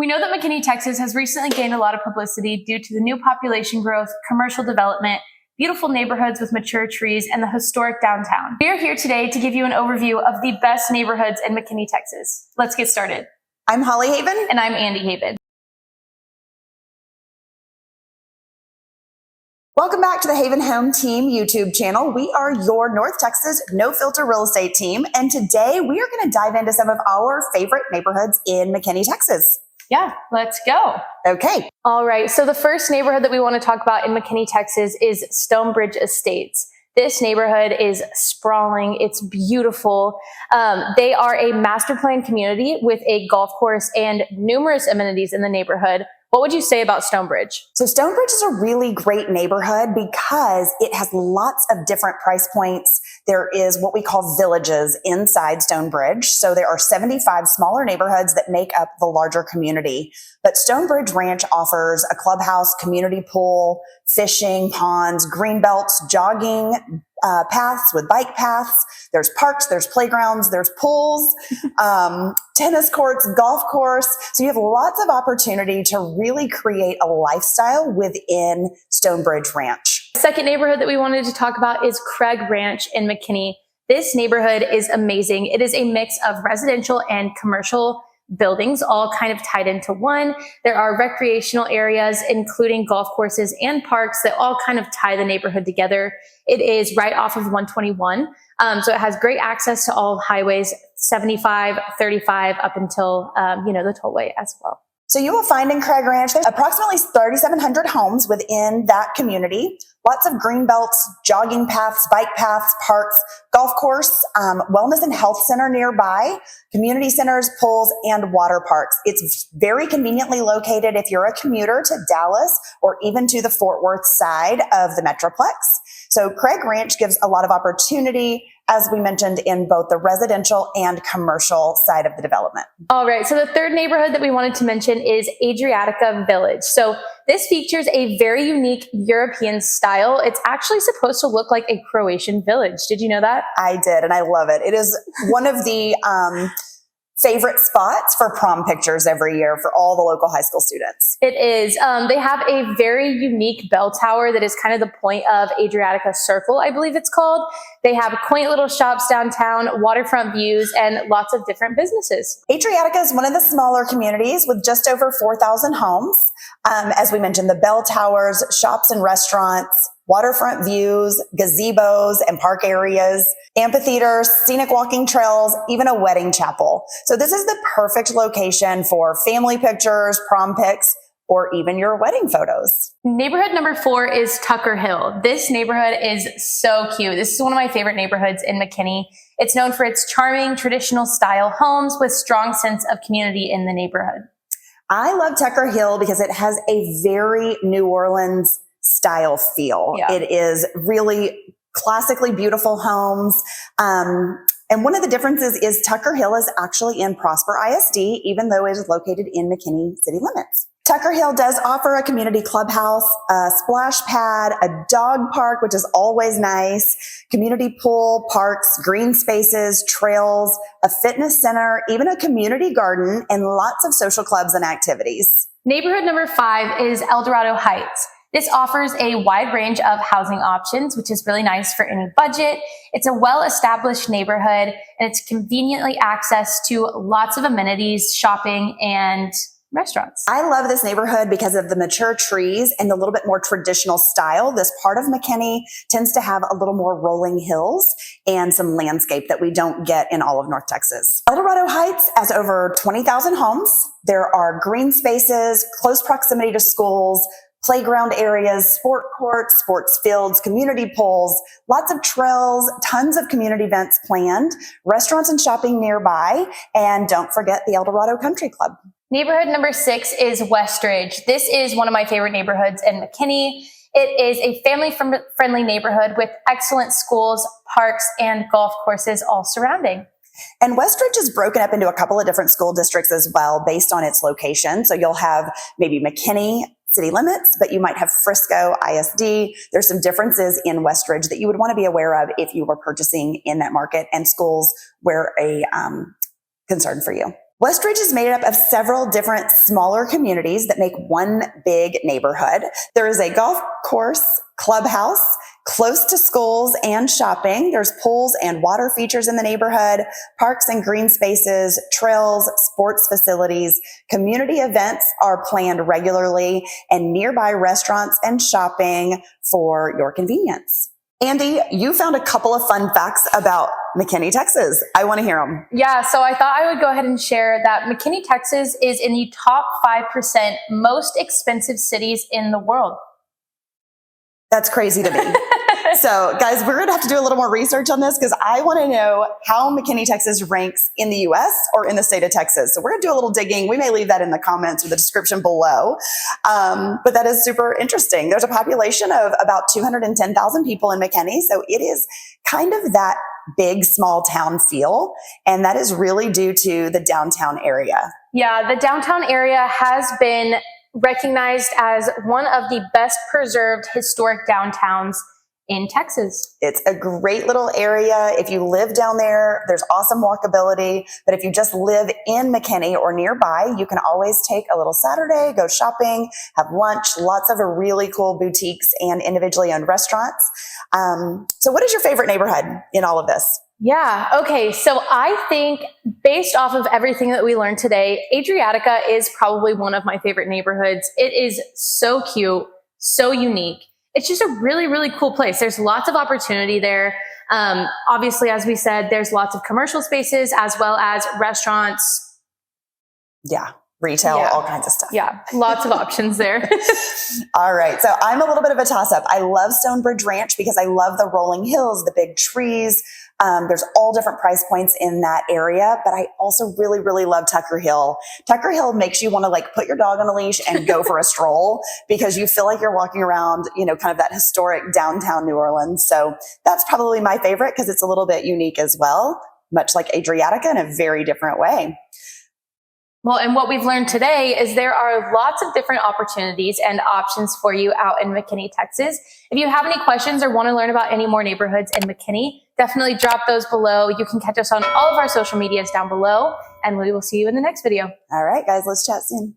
We know that McKinney, Texas has recently gained a lot of publicity due to the new population growth, commercial development, beautiful neighborhoods with mature trees, and the historic downtown. We are here today to give you an overview of the best neighborhoods in McKinney, Texas. Let's get started. I'm Holly Haven. And I'm Andy Haven. Welcome back to the Haven Home Team YouTube channel. We are your North Texas no-filter real estate team, and today we are going to dive into some of our favorite neighborhoods in McKinney, Texas. Yeah, let's go. Okay. All right, so the first neighborhood that we want to talk about in McKinney, Texas is Stonebridge Estates. This neighborhood is sprawling. It's beautiful. They are a master plan community with a golf course and numerous amenities in the neighborhood. What would you say about Stonebridge? So Stonebridge is a really great neighborhood because it has lots of different price points. There is what we call villages inside Stonebridge. So there are 75 smaller neighborhoods that make up the larger community. But Stonebridge Ranch offers a clubhouse, community pool, fishing, ponds, green belts, jogging paths with bike paths. There's parks, there's playgrounds, there's pools, tennis courts, golf course. So you have lots of opportunity to really create a lifestyle within Stonebridge Ranch. The second neighborhood that we wanted to talk about is Craig Ranch in McKinney. This neighborhood is amazing. It is a mix of residential and commercial buildings, all kind of tied into one. There are recreational areas, including golf courses and parks that all kind of tie the neighborhood together. It is right off of 121. So it has great access to all highways, 75, 35 up until, the tollway as well. So you will find in Craig Ranch, there's approximately 3,700 homes within that community. Lots of green belts, jogging paths, bike paths, parks, golf course, wellness and health center nearby, community centers, pools, and water parks. It's very conveniently located if you're a commuter to Dallas or even to the Fort Worth side of the Metroplex. So Craig Ranch gives a lot of opportunity, as we mentioned, in both the residential and commercial side of the development. All right, so the third neighborhood that we wanted to mention is Adriatica Village. So this features a very unique European style. It's actually supposed to look like a Croatian village. Did you know that? I did, and I love it. It is one of the favorite spots for prom pictures every year for all the local high school students. It is. They have a very unique bell tower that is kind of the point of Adriatica Circle, I believe it's called. They have quaint little shops downtown, waterfront views, and lots of different businesses. Adriatica is one of the smaller communities with just over 4,000 homes. As we mentioned, the bell towers, shops and restaurants, waterfront views, gazebos and park areas, amphitheaters, scenic walking trails, even a wedding chapel. So this is the perfect location for family pictures, prom pics, or even your wedding photos. Neighborhood number 4 is Tucker Hill. This neighborhood is so cute. This is one of my favorite neighborhoods in McKinney. It's known for its charming, traditional style homes with strong sense of community in the neighborhood. I love Tucker Hill because it has a very New Orleans style feel. Yeah. It is really classically beautiful homes. And one of the differences is Tucker Hill is actually in Prosper ISD, even though it is located in McKinney city limits. Tucker Hill does offer a community clubhouse, a splash pad, a dog park, which is always nice, community pool, parks, green spaces, trails, a fitness center, even a community garden, and lots of social clubs and activities. Neighborhood number 5 is El Dorado Heights. This offers a wide range of housing options, which is really nice for any budget. It's a well-established neighborhood, and it's conveniently accessed to lots of amenities, shopping, and restaurants. I love this neighborhood because of the mature trees and the little bit more traditional style. This part of McKinney tends to have a little more rolling hills and some landscape that we don't get in all of North Texas. El Dorado Heights has over 20,000 homes. There are green spaces, close proximity to schools, playground areas, sport courts, sports fields, community pools, lots of trails, tons of community events planned, restaurants and shopping nearby, and don't forget the El Dorado Country Club. Neighborhood number 6 is Westridge. This is one of my favorite neighborhoods in McKinney. It is a family-friendly neighborhood with excellent schools, parks, and golf courses all surrounding. And Westridge is broken up into a couple of different school districts as well based on its location. So you'll have maybe McKinney city limits, but you might have Frisco ISD. There's some differences in Westridge that you would want to be aware of if you were purchasing in that market, and schools were a concern for you. Westridge is made up of several different smaller communities that make one big neighborhood. There is a golf course, clubhouse, close to schools and shopping. There's pools and water features in the neighborhood, parks and green spaces, trails, sports facilities. Community events are planned regularly, and nearby restaurants and shopping for your convenience. Andy, you found a couple of fun facts about McKinney, Texas. I want to hear them. Yeah, so I thought I would go ahead and share that McKinney, Texas is in the top 5% most expensive cities in the world. That's crazy to me. So guys, we're going to have to do a little more research on this because I want to know how McKinney, Texas ranks in the US or in the state of Texas. So we're going to do a little digging. We may leave that in the comments or the description below. But that is super interesting. There's a population of about 210,000 people in McKinney. So it is kind of that big, small town feel. And that is really due to the downtown area. Yeah, the downtown area has been recognized as one of the best preserved historic downtowns in Texas. It's a great little area. If you live down there, there's awesome walkability. But if you just live in McKinney or nearby, you can always take a little Saturday, go shopping, have lunch, lots of really cool boutiques and individually owned restaurants. So what is your favorite neighborhood in all of this? Yeah. Okay. So I think based off of everything that we learned today, Adriatica is probably one of my favorite neighborhoods. It is so cute, so unique. It's just a really, really cool place. There's lots of opportunity there. Obviously, as we said, there's lots of commercial spaces as well as restaurants. Yeah. Retail, all kinds of stuff. Yeah. Lots of options there. All right. So I'm a little bit of a toss-up. I love Stonebridge Ranch because I love the rolling hills, the big trees. There's all different price points in that area, but I also really, really love Tucker Hill. Tucker Hill makes you want to like put your dog on a leash and go for a stroll because you feel like you're walking around, you know, kind of that historic downtown New Orleans. So that's probably my favorite because it's a little bit unique as well, much like Adriatica in a very different way. Well, and what we've learned today is there are lots of different opportunities and options for you out in McKinney, Texas. If you have any questions or want to learn about any more neighborhoods in McKinney, definitely drop those below. You can catch us on all of our social medias down below, and we will see you in the next video. All right, guys, let's chat soon.